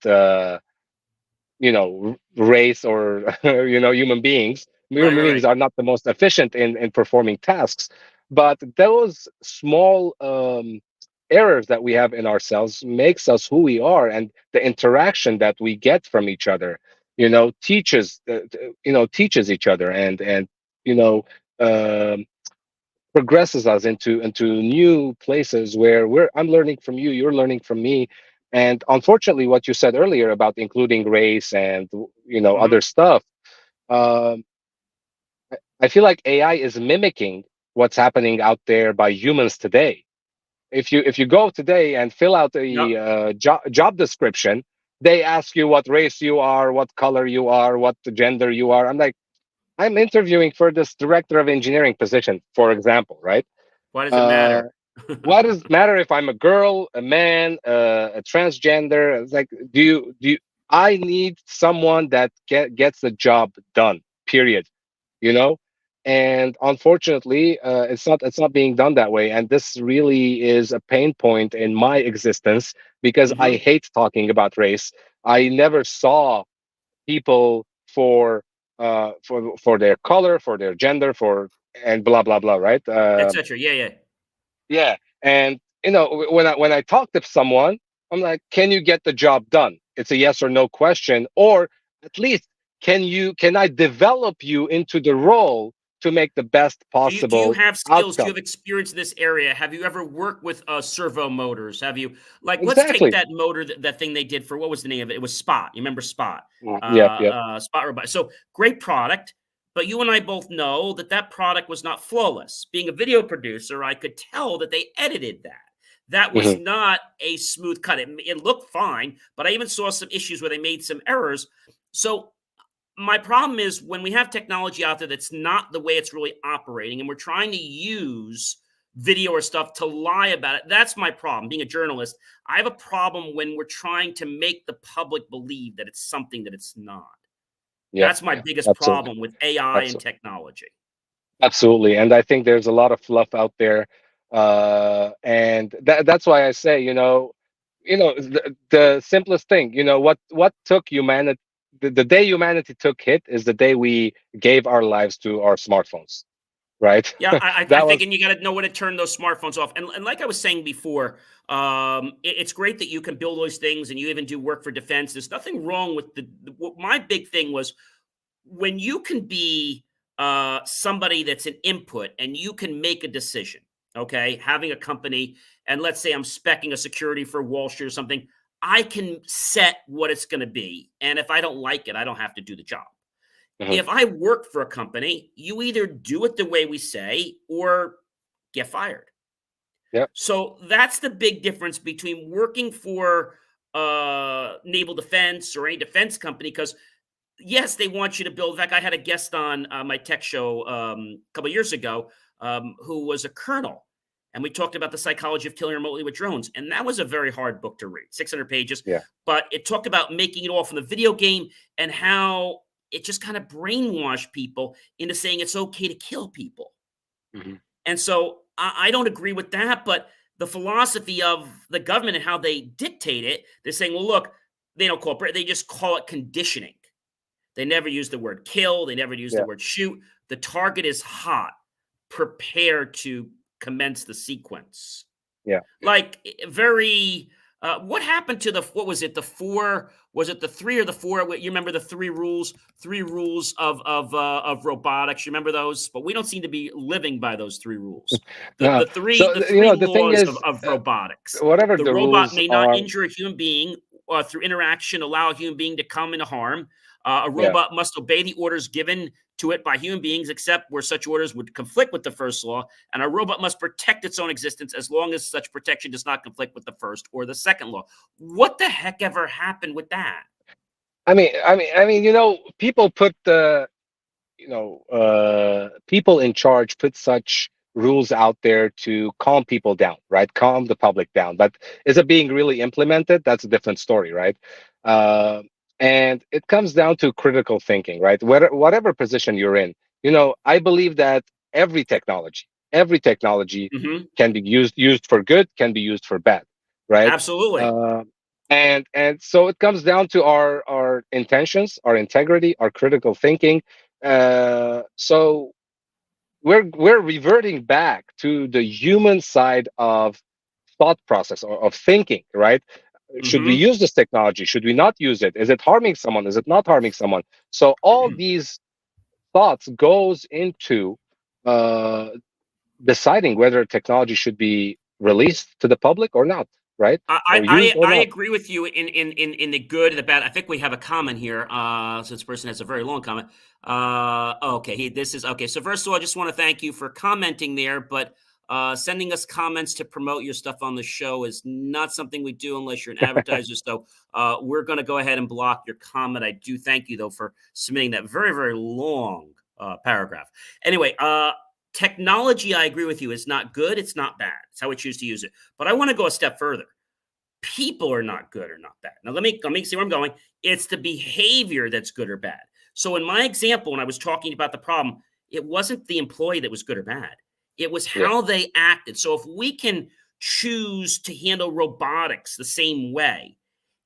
race or human beings. Right, Human right, beings right. are not the most efficient in performing tasks, but those small errors that we have in ourselves makes us who we are, and the interaction that we get from each other, teaches teaches each other, and you know um, progresses us into new places where I'm learning from you, you're learning from me. And unfortunately, what you said earlier about including race and Hmm. other stuff, um, I feel like AI is mimicking what's happening out there by humans today. If you go today and fill out Yep. a job description, they ask you what race you are, what color you are, what gender you are. I'm like, I'm interviewing for this director of engineering position, for example, right? Why does it Uh, matter? what does it matter if I'm a girl, a man, a transgender? It's like, do you? I need someone that gets the job done. Period. You know, and unfortunately, it's not being done that way. And this really is a pain point in my existence because I Hmm. hate talking about race. I never saw people for their color, for their gender, for and blah blah blah. Right? Etc. Yeah, yeah. Yeah, and when I talk to someone, I'm like, "Can you get the job done?" It's a yes or no question, or at least can I develop you into the role to make the best Do you possible have skills? Do you outcome? have experience in this area? Have you ever worked with servo motors? Have you like let's take Exactly. that motor that thing they did for what was the name of it? It was Spot. You remember Spot? Yep. Yep. Spot robot. So great product, but you and I both know that that product was not flawless. Being a video producer, I could tell that they edited that. That was Hmm. not a smooth cut. It looked fine, but I even saw some issues where they made some errors. So my problem is when we have technology out there that's not the way it's really operating and we're trying to use video or stuff to lie about it. That's my problem being a journalist. I have a problem when we're trying to make the public believe that it's something that it's not. Yeah. That's my Yeah. biggest Absolutely. problem with AI and Absolutely. technology. Absolutely. And I think there's a lot of fluff out there. And that's why I say, the simplest thing, what took humanity, the day humanity took hit is the day we gave our lives to our smartphones, right? Yeah, I That think, was, and you got to know when to turn those smartphones off. And like I was saying before, it's great that you can build those things and you even do work for defense. There's nothing wrong with what my big thing was when you can be somebody that's an input and you can make a decision, okay, having a company, and let's say I'm specing a security for Wall Street or something, I can set what it's going to be. And if I don't like it, I don't have to do the job. mhm, If I work for a company, you either do it the way we say or get fired. yep, So that's the big difference between working for naval defense or any defense company because yes, they want you to build. In fact, I had a guest on my tech show a couple of years ago who was a colonel, and we talked about the psychology of killing remotely with drones. And that was a very hard book to read, 600 pages, yeah, but it talked about making it all from the video game and how it just kind of brainwashed people into saying it's okay to kill people. mhm, And so I don't agree with that, but the philosophy of the government and how they dictate it, they're saying, well, look, they don't call it, they just call it conditioning. They never use the word kill. They never use the yeah, word shoot. The target is hot. Prepare to commence the sequence. yeah. Like very. What happened to the what was it? The four was it the three or the four? You remember the three rules? Three rules of robotics. You remember those? But we don't seem to be living by those three rules. The No, the three so the three the thing laws is, of robotics. whatever The the robot rules may not are, injure a human being through interaction, allow a human being to come into harm. A yeah. robot must obey the orders given to it by human beings, except where such orders would conflict with the first law. And a robot must protect its own existence as long as such protection does not conflict with the first or the second law. What the heck ever happened with that? I mean, people put people in charge put such rules out there to calm people down, right? Calm the public down. But is it being really implemented? That's a different story, right? Uh, and it comes down to critical thinking, right? Whatever position you're in, I believe that every technology Hmm. can be used for good, can be used for bad, right? Absolutely. Uh, and so it comes down to our intentions, our integrity, our critical thinking. So we're reverting back to the human side of thought process of thinking, right? Should we Mm-hmm. use this technology? Should we not use it? Is it harming someone? Is it not harming someone? So all these thoughts goes into uh, deciding whether technology should be released to the public or not, right? Or used or I not. agree with you in the good and the bad. I think we have a comment here. So this person has a very long comment. Okay, this is okay. So first of all, I just want to thank you for commenting there, but sending us comments to promote your stuff on the show is not something we do unless you're an advertiser. So we're going to go ahead and block your comment. I do thank you though for submitting that very long paragraph. Anyway, technology, I agree with you, is not good. It's not bad. It's how we choose to use it. But I want to go a step further. People are not good or not bad. Now let me see where I'm going. It's the behavior that's good or bad. So in my example, when I was talking about the problem, it wasn't the employee that was good or bad. It was Yeah, how they acted. So if we can choose to handle robotics the same way,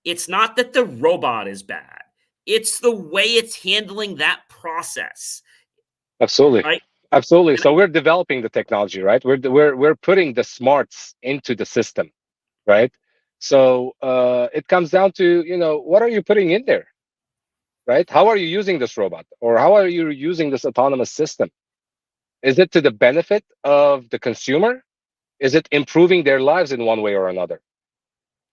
it's not that the robot is bad. It's the way it's handling that process, absolutely. right? Absolutely. And So we're developing the technology, right? We're putting the smarts into the system, right? So it comes down to, what are you putting in there, right? How are you using this robot, or how are you using this autonomous system? Is it to the benefit of the consumer? Is it improving their lives in one way or another?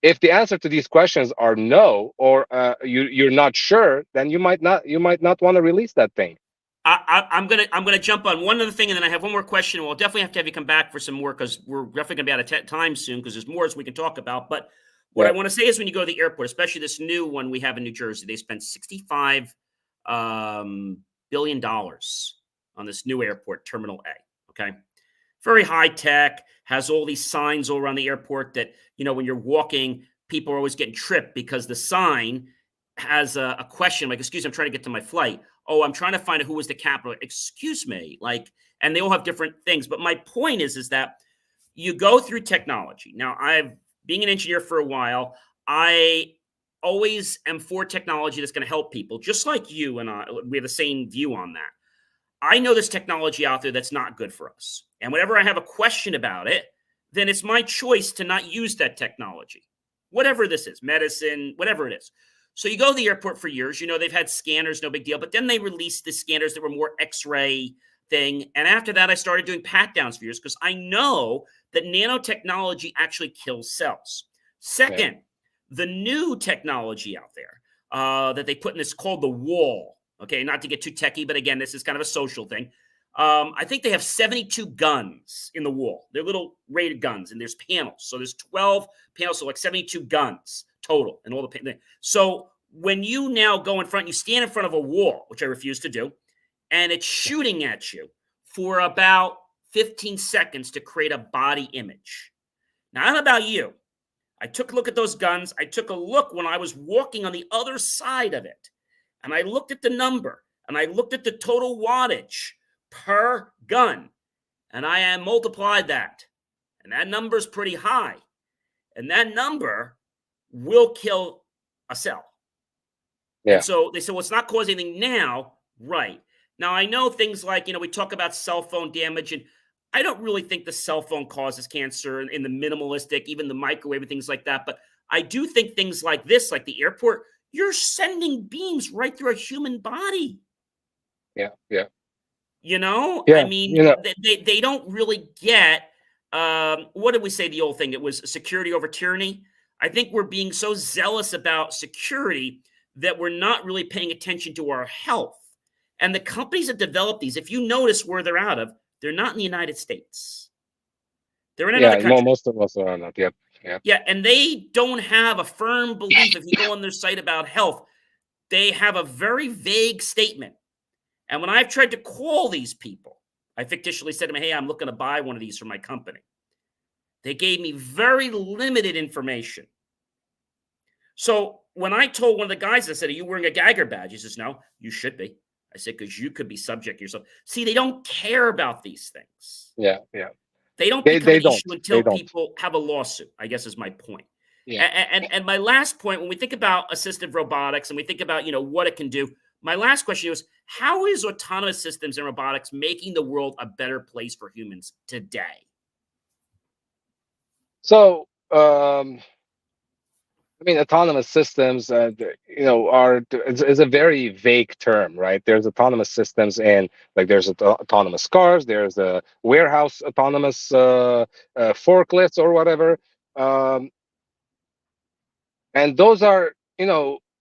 If the answer to these questions are no, or you're not sure, then you might not want to release that thing. I'm gonna jump on one other thing, and then I have one more question. We'll definitely have to have you come back for some more because we're definitely gonna be out of time soon because there's more as we can talk about. But what I Yeah, want to say is when you go to the airport, especially this new one we have in New Jersey, they spent $65 billion on this new airport, Terminal A. Okay, very high tech, has all these signs all around the airport that, when you're walking, people are always getting tripped because the sign has a question like, excuse me, I'm trying to get to my flight. Oh, I'm trying to find out who was the capital. Excuse me. Like, and they all have different things. But my point is that you go through technology. Now, I've being an engineer for a while, I always am for technology that's going to help people, just like you and I. We have the same view on that. I know there's technology out there that's not good for us. And whenever I have a question about it, then it's my choice to not use that technology, whatever this is, medicine, whatever it is. So you go to the airport for years, they've had scanners, no big deal. But then they released the scanners that were more X-ray thing. And after that, I started doing pat downs for years because I know that nanotechnology actually kills cells. yeah, Second, the new technology out there that they put in this called the wall. Okay, not to get too techie, but again, this is kind of a social thing. I think they have 72 guns in the wall. They're little rated guns, and there's panels. So there's 12 panels, so like 72 guns total, and all the panels. So when you now go in front, you stand in front of a wall, which I refuse to do, and it's shooting at you for about 15 seconds to create a body image. Now, I don't know about you. I took a look at those guns. I took a look when I was walking on the other side of it. And I looked at the number and I looked at the total wattage per gun. And I multiplied that. And that number is pretty high. And that number will kill a cell. And yeah, so they said, well, it's not causing anything now. Right. Now, I know things like, we talk about cell phone damage, and I don't really think the cell phone causes cancer in the minimalistic, even the microwave and things like that. But I do think things like this, like the airport, you're sending beams right through a human body. yeah, yeah, I yeah. mean, they don't really get, what did we say the old thing? It was security over tyranny. I think we're being so zealous about security that we're not really paying attention to our health. And the companies that develop these, if you notice where they're out of, they're not in the United States. They're in another Yeah, country. most of us are not. Yep, yep. Yeah, and they don't have a firm belief. If you go on their site about health, they have a very vague statement. And when I've tried to call these people, I fictitiously said to them, hey, I'm looking to buy one of these for my company. They gave me very limited information. So when I told one of the guys, I said, are you wearing a Geiger badge? He says, no, you should be. I said, because you could be subject yourself. See, they don't care about these things. Yeah, yeah. They don't They become they an don't. issue until They don't. people have a lawsuit, I guess is my point. Yeah. And my last point, when we think about assistive robotics and we think about, what it can do, my last question is, how is autonomous systems and robotics making the world a better place for humans today? So, I mean, autonomous systems, are is a very vague term, right? There's autonomous systems, and like there's autonomous cars, there's a warehouse autonomous forklifts or whatever, um, and those are,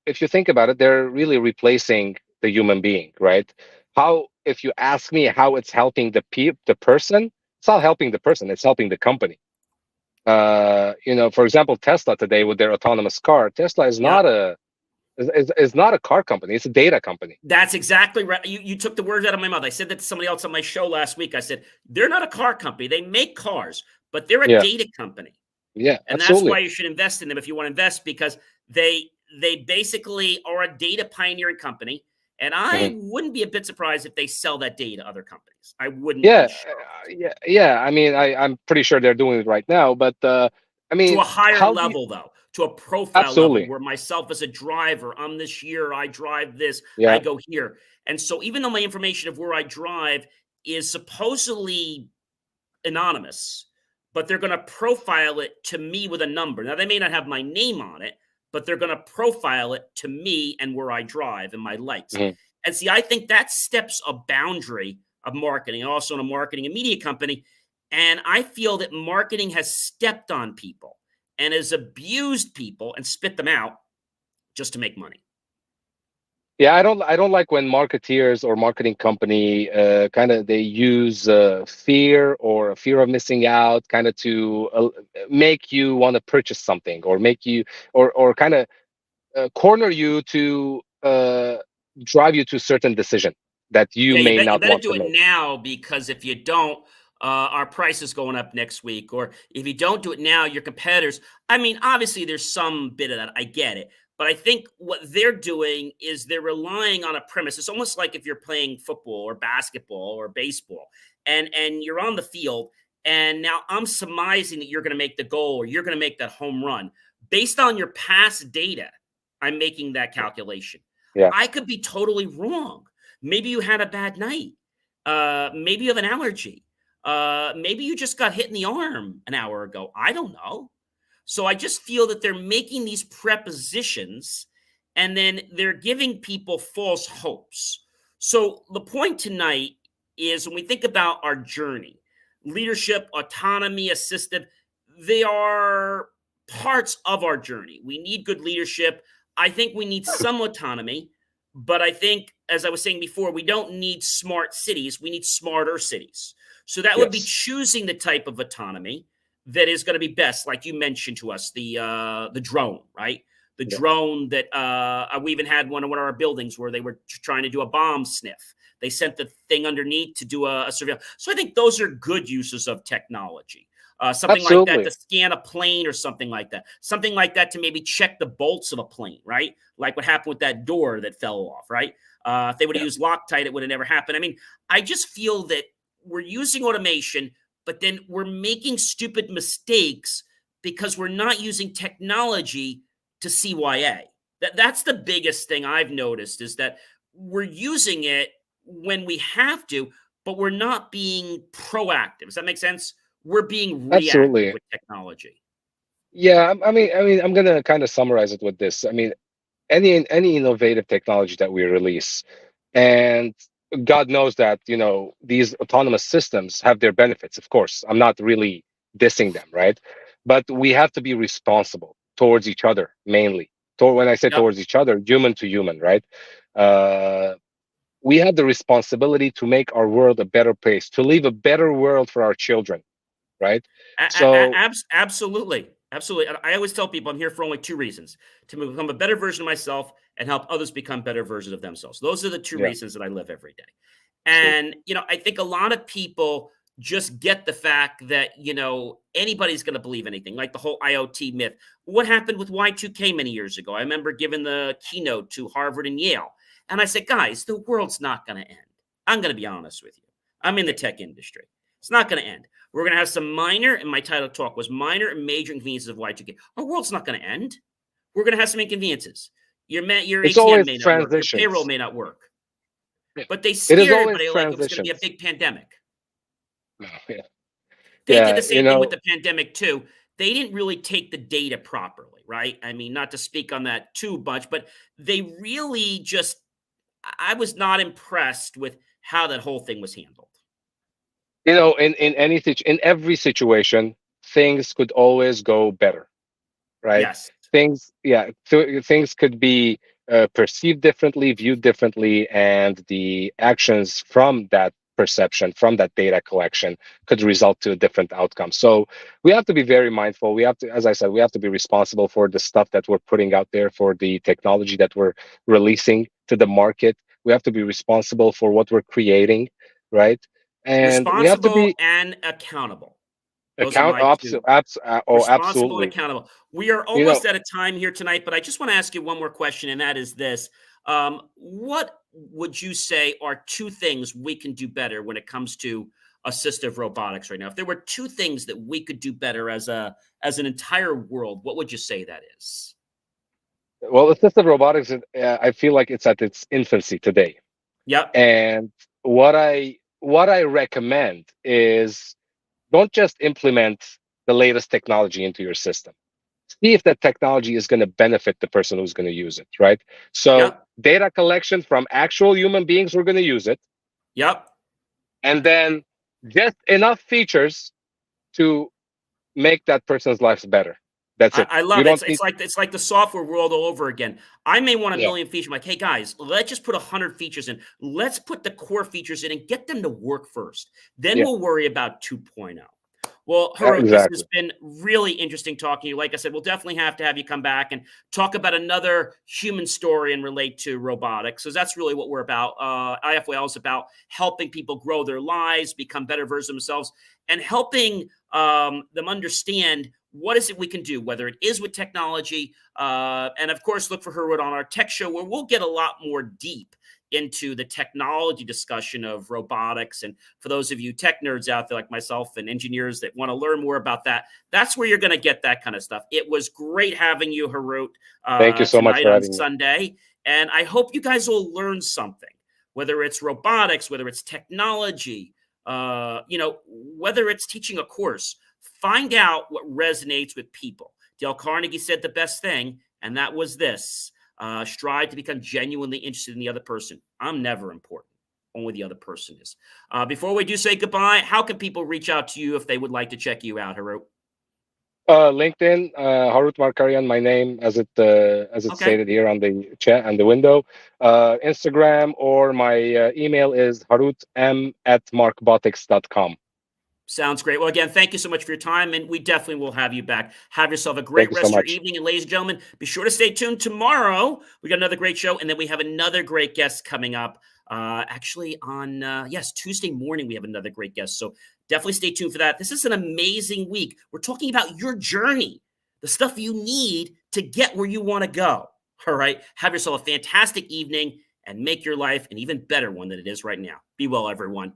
if you think about it, they're really replacing the human being, right? How, if you ask me, how it's helping the person, it's not helping the person, it's helping the company. For example, Tesla today with their autonomous car. Tesla is Yep. not is not a car company. It's a data company. That's exactly right. You took the words out of my mouth. I said that to somebody else on my show last week. I said, they're not a car company. They make cars, but they're a Yeah, data company. yeah, And that's why absolutely. you should invest in them if you want to invest, because they basically are a data pioneering company. And Mhm. I wouldn't be a bit surprised if they sell that data to other companies. I wouldn't be Yeah, shocked. yeah, yeah. I mean, I'm pretty sure they're doing it right now, but I To mean, a higher how do you? level, though, to a profile level Absolutely. where myself as a driver, I'm this year, I drive this, I Yeah. go here. And so even though my information of where I drive is supposedly anonymous, but they're going to profile it to me with a number. Now, they may not have my name on it, but they're going to profile it to me and where I drive and my lights. Mhm. And see, I think that steps a boundary of marketing, also in a marketing and media company. And I feel that marketing has stepped on people and has abused people and spit them out just to make money. Yeah, I don't like when marketeers or marketing company kind of they use fear or a fear of missing out kind of to make you want to purchase something or make you or kind of corner you to drive you to a certain decision that you Yeah, may you not better want do to it make. now, because if you don't, our price is going up next week. Or if you don't do it now, your competitors. I mean, obviously, there's some bit of that. I get it. But I think what they're doing is they're relying on a premise. It's almost like if you're playing football or basketball or baseball, and you're on the field, and now I'm surmising that you're going to make the goal or you're going to make that home run based on your past data. I'm making that calculation. Yeah, I could be totally wrong. Maybe you had a bad night. Maybe you have an allergy. Maybe you just got hit in the arm an hour ago. I don't know. So I just feel that they're making these prepositions and then they're giving people false hopes. So the point tonight is when we think about our journey, leadership, autonomy, assistive, they are parts of our journey. We need good leadership. I think we need some autonomy, but I think, as I was saying before, we don't need smart cities. We need smarter cities. So that would be yes, choosing the type of autonomy that is going to be best, like you mentioned to us, the drone, right? The yeah, drone that we even had one in one of our buildings where they were trying to do a bomb sniff. They sent the thing underneath to do a surveillance. So I think those are good uses of technology. Something like that to absolutely. scan a plane or something like that. Something like that to maybe check the bolts of a plane, right? Like what happened with that door that fell off, right? If they would have Yeah, used Loctite, it would have never happened. I mean, I just feel that we're using automation, but then we're making stupid mistakes because we're not using technology to CYA. That's the biggest thing I've noticed, is that we're using it when we have to, but we're not being proactive. Does that make sense? We're being reactive absolutely. with technology. Yeah, I mean, I'm gonna kind of summarize it with this. I mean, any innovative technology that we release, and God knows that these autonomous systems have their benefits. Of course, I'm not really dissing them, right? But we have to be responsible towards each other, mainly. When I say Yep. towards each other, human to human, right? Uh, we have the responsibility to make our world a better place, to leave a better world for our children, right? So Absolutely. Absolutely. And I always tell people I'm here for only two reasons: to become a better version of myself and help others become better versions of themselves. Those are the two yeah, reasons that I live every day. absolutely. And, I think a lot of people just get the fact that, anybody's going to believe anything, like the whole IoT myth. What happened with Y2K many years ago? I remember giving the keynote to Harvard and Yale. And I said, guys, the world's not going to end. I'm going to be honest with you. I'm in the Yeah, tech industry. It's not going to end. We're going to have some minor, and my title talk was minor and major inconveniences of Y2K. Our world's not going to end. We're going to have some inconveniences. Your it's ATM always may not work. Your payroll transitions. may not work. Yeah, But they it is scared always everybody like it was going to be a transitions. big pandemic. Yeah, They did yeah, the same thing with the pandemic too. they didn't really take the data properly, right? I mean, not to speak on that too much, but they really just, I was not impressed with how that whole thing was handled. In every situation, things could always go better, right? Yes. Things could be perceived differently, viewed differently, and the actions from that perception, from that data collection, could result to a different outcome. So we have to be very mindful. We have to, as I said, we have to be responsible for the stuff that we're putting out there, for the technology that we're releasing to the market. We have to be responsible for what we're creating, right? And we have to Responsible be and accountable. Those are my two. Responsible and absolutely. accountable. We are You know, almost out of time here tonight, but I just want to ask you one more question, and that is this. What would you say are two things we can do better when it comes to assistive robotics right now? If there were two things that we could do better as an entire world, what would you say that is? well, assistive robotics, I feel like it's at its infancy today. Yep. And what I recommend is don't just implement the latest technology into your system. See if that technology is going to benefit the person who's going to use it, right? So Yep. data collection from actual human beings who are going to use it, Yep. and then just enough features to make that person's lives better. That's it. I You love it. don't need, It's like the software world all over again. I may want a yeah, million features. I'm like, hey guys, let's just put 100 features in. Let's put the core features in and get them to work first. Then yeah, we'll worry about 2.0. Well, Harout, this has exactly. been really interesting talking to you. Like I said, we'll definitely have to have you come back and talk about another human story and relate to robotics, because that's really what we're about. IFWL is about helping people grow their lives, become better versions of themselves, and helping them understand what is it we can do, whether it is with technology. And of course, look for Harout on our tech show, where we'll get a lot more deep into the technology discussion of robotics. And for those of you tech nerds out there like myself and engineers that want to learn more about that, that's where you're going to get that kind of stuff. It was great having you, Harout, Thank you so much tonight for on having me. Sunday. And I hope you guys will learn something, whether it's robotics, whether it's technology, whether it's teaching a course. Find out what resonates with people. Dale Carnegie said the best thing, and that was this: strive to become genuinely interested in the other person. I'm never important. Only the other person is. Before we do say goodbye, how can people reach out to you if they would like to check you out, Harout? LinkedIn, Harout Markarian, my name as it's Okay. stated here on the chat and the window. Instagram, or my email is haroutm@markbotics.com. Sounds great. Well, again, thank you so much for your time, and we definitely will have you back. Have yourself a Thank great you so rest of your much. evening. And ladies and gentlemen, be sure to stay tuned tomorrow. We got another great show, and then we have another great guest coming up. Actually, on Tuesday morning, we have another great guest. So definitely stay tuned for that. This is an amazing week. We're talking about your journey, the stuff you need to get where you want to go. All right. Have yourself a fantastic evening and make your life an even better one than it is right now. Be well, everyone.